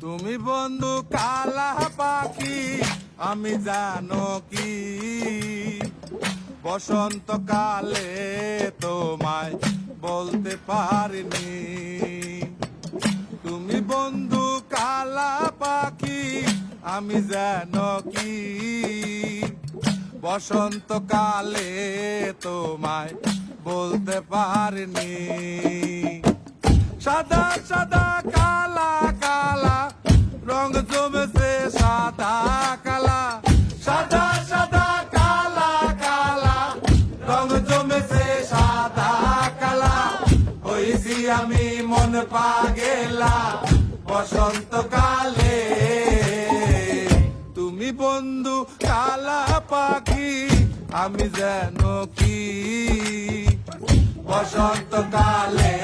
তুমি বন্ধু কালা পাখি আমি জানো কি বসন্তকালে তোমায় বলতে পারিনি। তুমি বন্ধু কালা পাখি আমি জানো কি বসন্তকালে তোমায় বলতে পারিনি। সাদা সাদা কালা কালা রং জমেছে সাদা কালা, সাদা সাদা কালা কালা রং জমেছে সাদা কালা। হইছি আমি মন পাগেলা বসন্তকালে। তুমি বন্ধু কালা পাখি আমি যেন কি বসন্তকালে